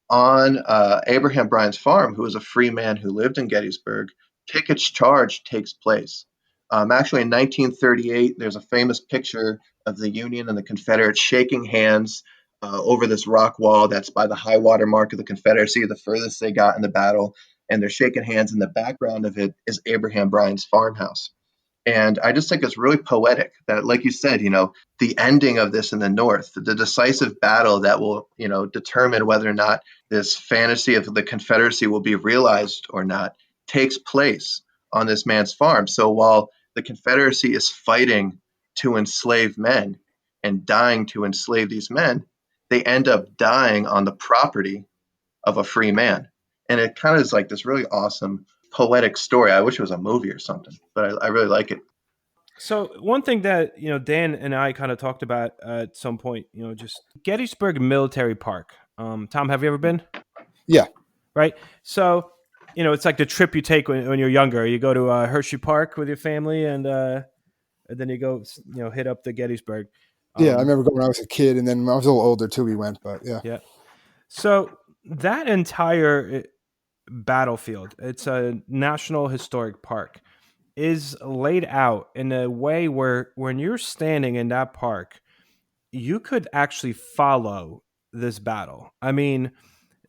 on Abraham Bryan's farm, who was a free man who lived in Gettysburg, Pickett's charge takes place. Actually, in 1938, there's a famous picture of the Union and the Confederates shaking hands over this rock wall that's by the high water mark of the Confederacy, the furthest they got in the battle. And they're shaking hands. In the background of it is Abraham Bryan's farmhouse. And I just think it's really poetic that, like you said, the ending of this in the North, the decisive battle that will, determine whether or not this fantasy of the Confederacy will be realized or not, takes place on this man's farm. So while the Confederacy is fighting to enslave men and dying to enslave these men, they end up dying on the property of a free man. And it kind of is like this really awesome poetic story. I wish it was a movie or something, but I really like it. So one thing that Dan and I kind of talked about at some point, just Gettysburg Military Park. Tom, have you ever been? Yeah. Right. So it's like the trip you take when you're younger. You go to Hershey Park with your family, and then you go hit up the Gettysburg. Yeah, I remember going when I was a kid, and then when I was a little older too, we went. But yeah. Yeah. So that entire battlefield, it's a National Historic Park, is laid out in a way where when you're standing in that park, you could actually follow this battle. I mean,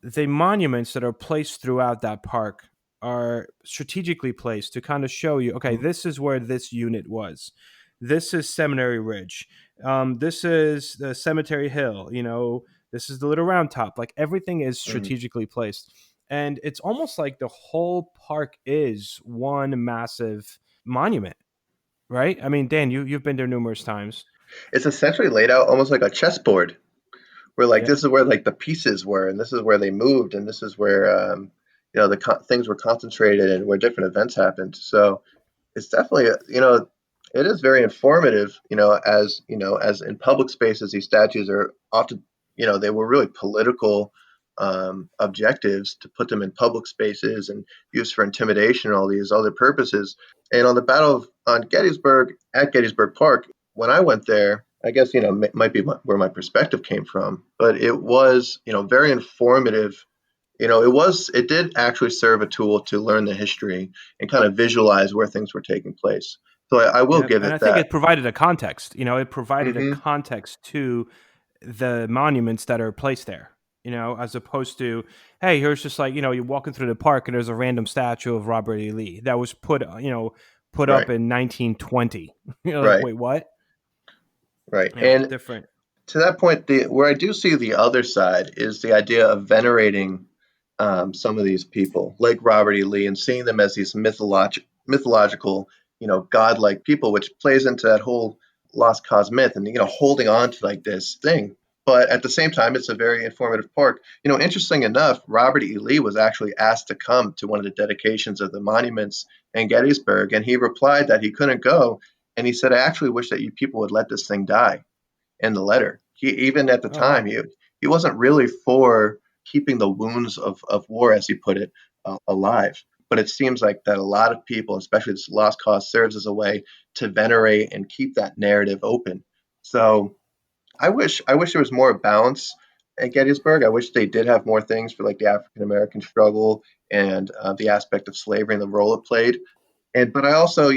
the monuments that are placed throughout that park are strategically placed to kind of show you, okay, this is where this unit was. This is Seminary Ridge. This is the Cemetery Hill. This is the Little Round Top. Like everything is strategically placed. And it's almost like the whole park is one massive monument, right? I mean, Dan, you've been there numerous times. It's essentially laid out almost like a chessboard, where like Yeah. this is where like the pieces were, and this is where they moved, and this is where things were concentrated and where different events happened. So it's definitely it is very informative. As in public spaces, these statues are often they were really political objectives to put them in public spaces and used for intimidation and all these other purposes. And on the on Gettysburg, at Gettysburg Park, when I went there, I guess, might be where my perspective came from, but it was, very informative. It did actually serve a tool to learn the history and kind of visualize where things were taking place. So I will Yeah, give and I it think that. it provided a context. It provided a Hmm. context to the monuments that are placed there. As opposed to, hey, here's just like you're walking through the park and there's a random statue of Robert E. Lee that was put Right, up in 1920. You're like, right, wait, what? right. And Different. to that point, where I do see the other side is the idea of venerating some of these people, like Robert E. Lee, and seeing them as these mythological, godlike people, which plays into that whole lost cause myth, and holding on to like this thing. But at the same time, it's a very informative park. Interesting enough, Robert E. Lee was actually asked to come to one of the dedications of the monuments in Gettysburg, and he replied that he couldn't go, and he said, "I actually wish that you people would let this thing die." In the letter. He even at the Oh time wow. he wasn't really for keeping the wounds of war, as he put it, alive. But it seems like that a lot of people, especially this lost cause, serves as a way to venerate and keep that narrative open. So I wish there was more balance at Gettysburg. I wish they did have more things for like the African American struggle and the aspect of slavery and the role it played. But I also,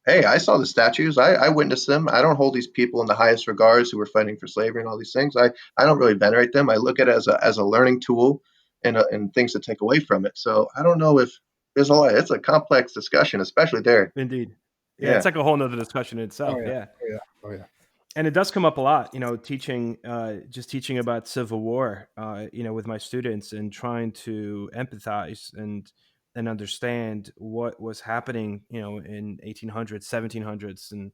I saw the statues. I witnessed them. I don't hold these people in the highest regards who were fighting for slavery and all these things. I don't really venerate them. I look at it as a learning tool and things to take away from it. So I don't know if there's a lot. It's a complex discussion, especially there. Indeed. Yeah, it's Yeah. like a whole nother discussion in Oh itself. yeah. Yeah. Oh yeah. Oh yeah. And it does come up a lot, teaching, just teaching about Civil War, with my students and trying to empathize and understand what was happening, in 1800s, 1700s, and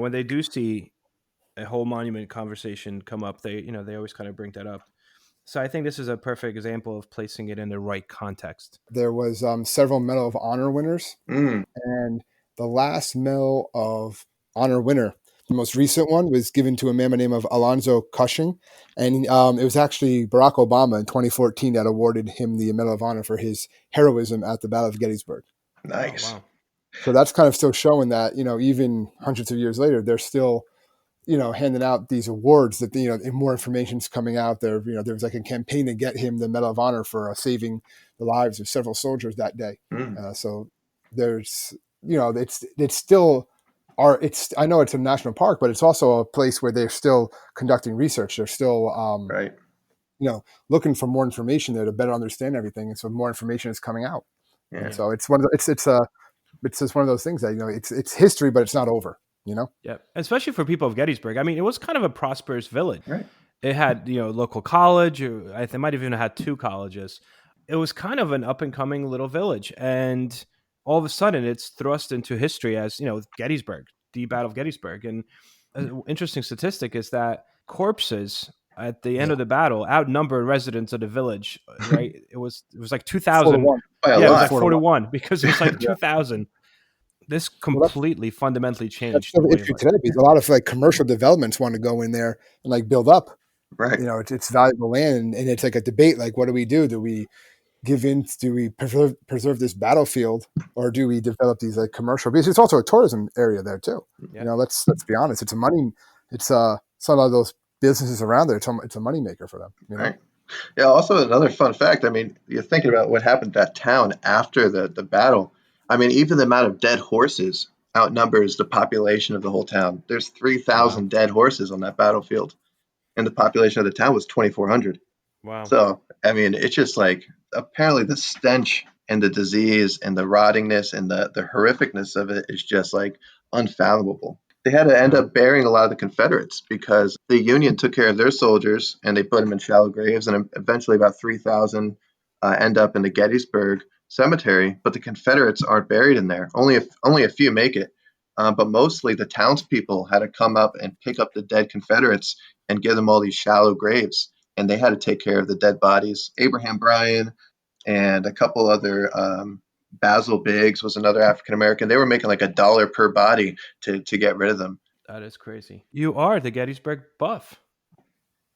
when they do see a whole monument conversation come up, they always kind of bring that up. So I think this is a perfect example of placing it in the right context. There was several Medal of Honor winners, Mm, and the last Medal of Honor winner, the most recent one, was given to a man by the name of Alonzo Cushing, and it was actually Barack Obama in 2014 that awarded him the Medal of Honor for his heroism at the Battle of Gettysburg. Oh nice. wow. So that's kind of still showing that even hundreds of years later, they're still handing out these awards that and more information's coming out there. There was like a campaign to get him the Medal of Honor for saving the lives of several soldiers that day. Mm, So there's it's still it's I know it's a national park, but it's also a place where they're still conducting research. They're still right. looking for more information there to better understand everything, and so more information is coming out. And Yeah. Yeah. so it's one of the, it's just one of those things that it's history, but it's not over. Yeah. Especially for people of Gettysburg. I mean, it was kind of a prosperous village. Right. It had, local college. I think it might have even had two colleges. It was kind of an up and coming little village, and all of a sudden, it's thrust into history as Gettysburg, the Battle of Gettysburg. And an interesting statistic is that corpses at the end Yeah, of the battle outnumbered residents of the village. Right? It was like 4 to 1. 2,000. By a Yeah, it was Yeah, like lot. 4 to 4 to 1. 1 because it was like Yeah. 2,000. This Well, completely fundamentally that's changed still the the way of issue life. today because a lot of like commercial developments want to go in there and like build up. Right. It's valuable land, and it's like a debate. Like, what do we do? Do we give in? Do we preserve this battlefield, or do we develop these like commercial? Because it's also a tourism area there too. Yeah. Let's be honest. It's a money. It's some of those businesses around there. It's a money maker for them. Right. Yeah, also another fun fact. I mean, you're thinking about what happened to that town after the battle. I mean, even the amount of dead horses outnumbers the population of the whole town. There's Wow. 3,000 dead horses on that battlefield, and the population of the town was 2,400. Wow. So, I mean, it's just like apparently the stench and the disease and the rottingness and the horrificness of it is just like unfathomable. They had to end Wow. up burying a lot of the Confederates because the Union took care of their soldiers and they put them in shallow graves, and eventually about 3,000 end up in the Gettysburg Cemetery. But the Confederates aren't buried in there. Only a few make it. But mostly the townspeople had to come up and pick up the dead Confederates and give them all these shallow graves, and they had to take care of the dead bodies. Abraham Bryan and a couple other Basil Biggs was another African American. They were making like $1 per body to get rid of them. That is crazy. You are the Gettysburg buff.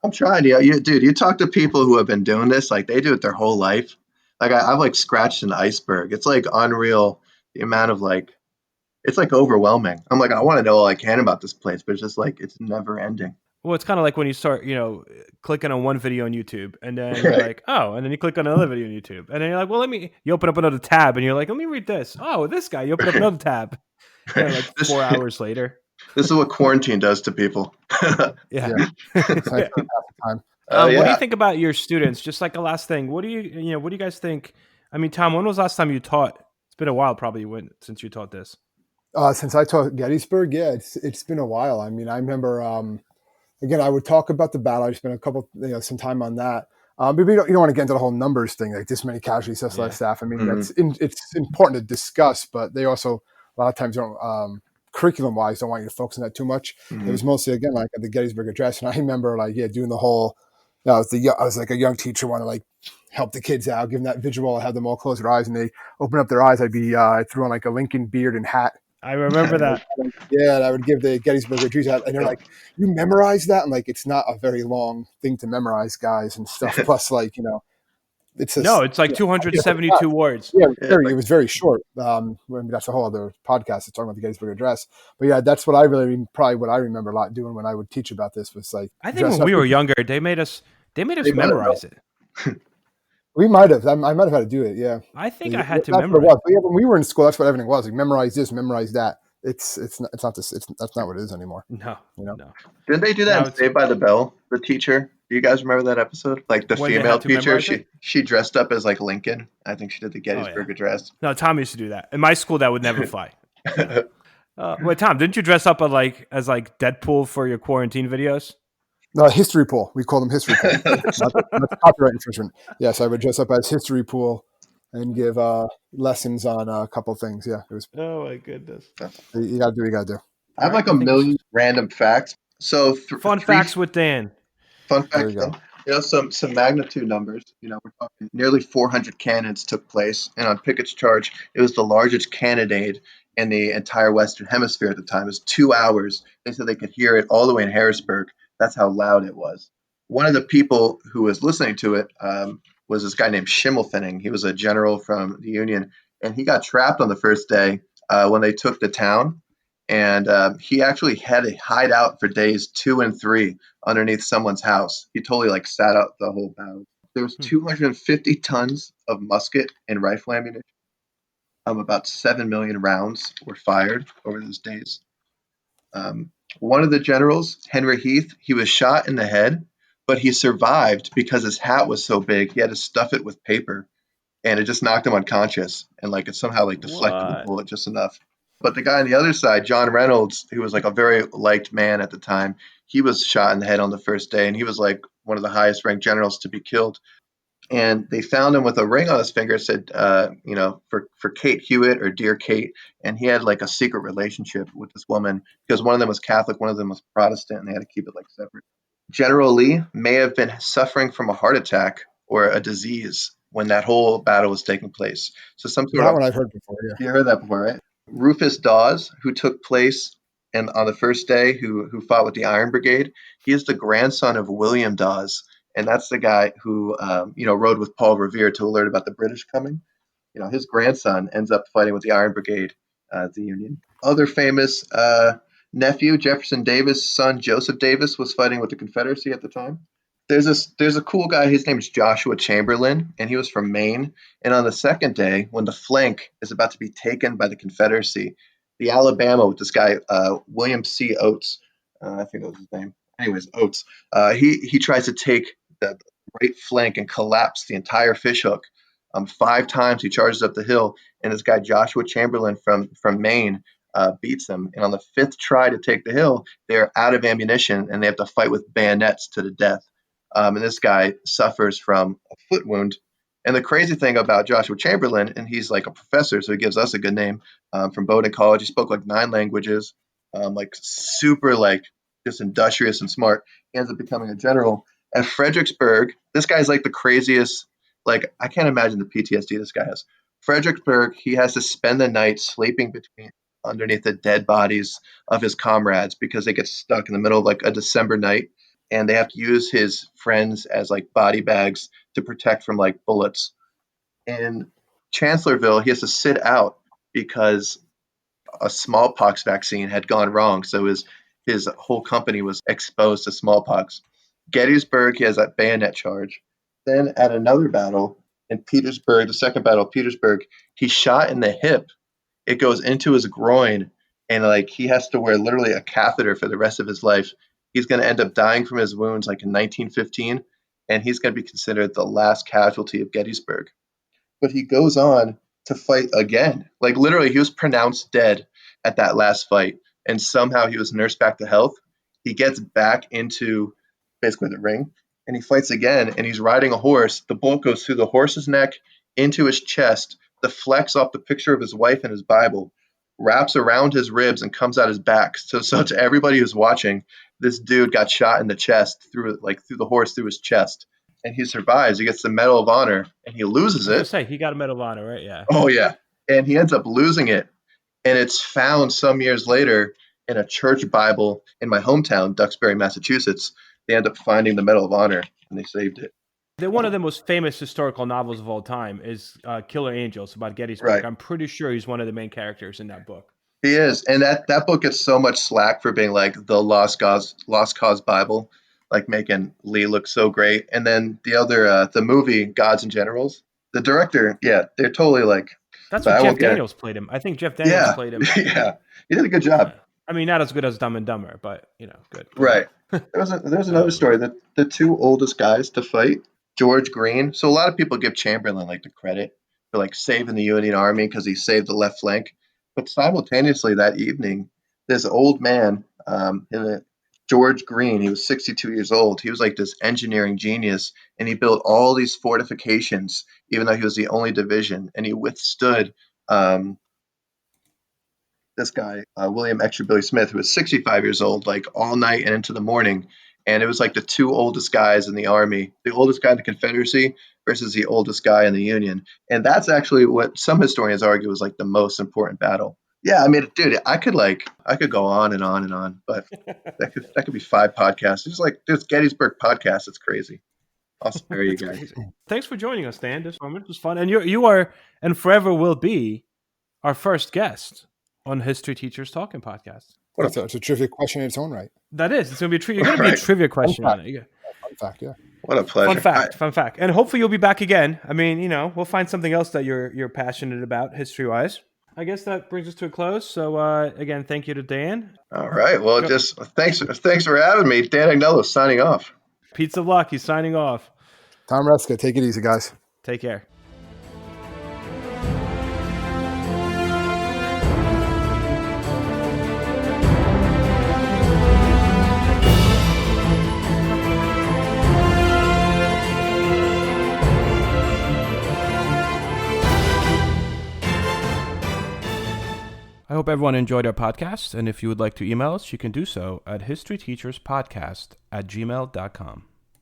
I'm trying. Dude, you talk to people who have been doing this, like they do it their whole life. Like I've like scratched an iceberg. It's like unreal the amount of like, it's like overwhelming. I'm like, I want to know all I can about this place, but it's just like, it's never ending. Well, it's kind of like when you start, clicking on one video on YouTube, and then you're Right. like, oh, and then you click on another video on YouTube, and then you're like, well, you open up another tab, and you're like, let me read this. Oh, this guy, you open up another tab, and then like this, 4 hours later, this is what quarantine does to people. yeah. Yeah, it's nice to pass the time. What do you Yeah. think about your students? Just like a last thing, what do you guys think? I mean, Tom, when was the last time you taught? It's been a while, probably, since you taught this. Since I taught Gettysburg, yeah, it's been a while. I mean, I remember again, I would talk about the battle. I spent some time on that. But you don't want to get into the whole numbers thing, like this many casualties, this less staff. I mean, Mhm. it's important to discuss, but they also a lot of times don't curriculum wise don't want you to focus on that too much. It was Mhm. mostly again like at the Gettysburg Address, and I remember doing the whole. I was like a young teacher, want to like help the kids out, give them that visual, have them all close their eyes, and they open up their eyes. I threw on like a Lincoln beard and hat. I remember that. Yeah, and I would give the Gettysburg Address out, and they're like, "You memorize that?" And like, it's not a very long thing to memorize, guys, and stuff. Plus, it's No, just it's like yeah, 272 words. yeah, Yeah, it was very short. That's a whole other podcast. It's talking about the Gettysburg Address, but yeah, that's what I probably what I remember a lot doing when I would teach about this was like I think dress when up. we were younger, they made us they might have known. memorize it. We might have. I might have had to do it. Yeah, I think I that's had to what it memorize. was. But yeah, when we were in school, that's what everything was. Like memorize this, memorize that. It's not this. That's not what it is anymore. No, You know. no. Didn't they do that Now in it's Saved by the Bell? The teacher. Do you guys remember that episode? Like the when they female had to teacher, memorize she it. she dressed up as like Lincoln. I think she did the Oh yeah. Gettysburg Address. No, Tom used to do that. In my school, that would never fly. No. Wait, Tom, didn't you dress up as like Deadpool for your quarantine videos? History pool. We call them history pool. That's copyright infringement. Yes, I would dress up as history pool and give lessons on a couple things. Yeah, it was. Oh my goodness. You got to do what you got to do. I All have right, like a I think this million is random facts. So fun three facts with Dan. fun There facts. you go. Some magnitude numbers. We're talking nearly 400 cannons took place, and on Pickett's charge, it was the largest cannonade in the entire Western Hemisphere at the time. It was 2 hours. They said they could hear it all the way in Harrisburg. That's how loud it was. One of the people who was listening to it was this guy named Schimmelfennig. He was a general from the Union, and he got trapped on the first day when they took the town. And he actually had to hide out for days 2 and 3 underneath someone's house. He totally like sat out the whole battle. There was Hmm. 250 tons of musket and rifle ammunition. About 7 million rounds were fired over those days. One of the generals, Henry Heath, he was shot in the head, but he survived because his hat was so big. He had to stuff it with paper, and it just knocked him unconscious. And like it somehow like deflected the What? bullet just enough. But the guy on the other side, John Reynolds, who was like a very liked man at the time, he was shot in the head on the first day, and he was like one of the highest ranked generals to be killed. And they found him with a ring on his finger, said, for Kate Hewitt or Dear Kate. And he had like a secret relationship with this woman because one of them was Catholic, one of them was Protestant, and they had to keep it like separate. General Lee may have been suffering from a heart attack or a disease when that whole battle was taking place. So some sort That of, one I've heard before. Yeah. you heard that before, right? Rufus Dawes, who took place and on the first day, who fought with the Iron Brigade, he is the grandson of William Dawes, and that's the guy who rode with Paul Revere to alert about the British coming. His grandson ends up fighting with the Iron Brigade, the Union. Other famous nephew, Jefferson Davis' son Joseph Davis, was fighting with the Confederacy at the time. There's a cool guy. His name's Joshua Chamberlain, and he was from Maine. And on the second day, when the flank is about to be taken by the Confederacy, the Alabama with this guy William C. Oates, I think that was his name. Anyways, Oates. He tries to take the right flank and collapse the entire fishhook. 5 times he charges up the hill, and this guy Joshua Chamberlain from Maine beats him. And on the fifth try to take the hill, they're out of ammunition and they have to fight with bayonets to the death. And this guy suffers from a foot wound. And the crazy thing about Joshua Chamberlain, and he's like a professor, so he gives us a good name from Bowdoin College. He spoke like 9 languages, like super like just industrious and smart. He ends up becoming a general at Fredericksburg. This guy's like the craziest. Like I can't imagine the PTSD this guy has. Fredericksburg, he has to spend the night sleeping underneath the dead bodies of his comrades because they get stuck in the middle of like a December night and they have to use his friends as like body bags to protect from like bullets. In Chancellorsville, he has to sit out because a smallpox vaccine had gone wrong. So his whole company was exposed to smallpox. Gettysburg, he has that bayonet charge. Then at another battle in Petersburg, the second battle of Petersburg, he's shot in the hip. It goes into his groin, and like he has to wear literally a catheter for the rest of his life. He's going to end up dying from his wounds like in 1915, and he's going to be considered the last casualty of Gettysburg. But he goes on to fight again. Like literally, he was pronounced dead at that last fight, and somehow he was nursed back to health. He gets back into basically the ring, and he fights again. And he's riding a horse. The bullet goes through the horse's neck into his chest, deflects off the picture of his wife and his Bible, wraps around his ribs, and comes out his back. So to everybody who's watching, this dude got shot in the chest through the horse through his chest. And he survives. He gets the Medal of Honor, and he loses I was it. gonna say he got a Medal of Honor, right? Yeah. Oh yeah, and he ends up losing it, and it's found some years later in a church Bible in my hometown, Duxbury, Massachusetts. They end up finding the Medal of Honor, and they saved it. One of the most famous historical novels of all time is Killer Angels about Gettysburg. Right. I'm pretty sure he's one of the main characters in that book. He is, and that book gets so much slack for being like the Lost Cause Bible, like making Lee look so great. And then the other, the movie Gods and Generals, the director, yeah, they're totally like. That's what Jeff Daniels played him. I think Jeff Daniels played him. Yeah, he did a good job. I mean, not as good as Dumb and Dumber, but good. Right. There's another story that the two oldest guys to fight, George Green. So a lot of people give Chamberlain like the credit for like saving the Union Army because he saved the left flank. But simultaneously that evening, this old man, George Green, he was 62 years old. He was like this engineering genius, and he built all these fortifications, even though he was the only division, and he withstood this guy, William Extra Billy Smith, who was 65 years old, like all night and into the morning. And it was like the two oldest guys in the Army, the oldest guy in the Confederacy versus the oldest guy in the Union. And that's actually what some historians argue was like the most important battle. Yeah, I mean, dude, I could go on and on and on, but that could be 5 podcasts. There's Gettysburg podcast. It's crazy. I'll spare you guys. Crazy. Thanks for joining us, Dan. This moment was fun, and you are and forever will be our first guest on History Teachers Talking podcast. What it's a trivia question in its own right. That is. It's going to be a trivia question on it. Fun fact, yeah. What a pleasure. Fun fact. And hopefully you'll be back again. I mean, we'll find something else that you're passionate about history-wise. I guess that brings us to a close. So again, thank you to Dan. All right. Well, just thanks for having me. Dan Agnello signing off. Pizza Luck, he's signing off. Tom Reska, take it easy, guys. Take care. I hope everyone enjoyed our podcast, and if you would like to email us, you can do so at historyteacherspodcast@gmail.com.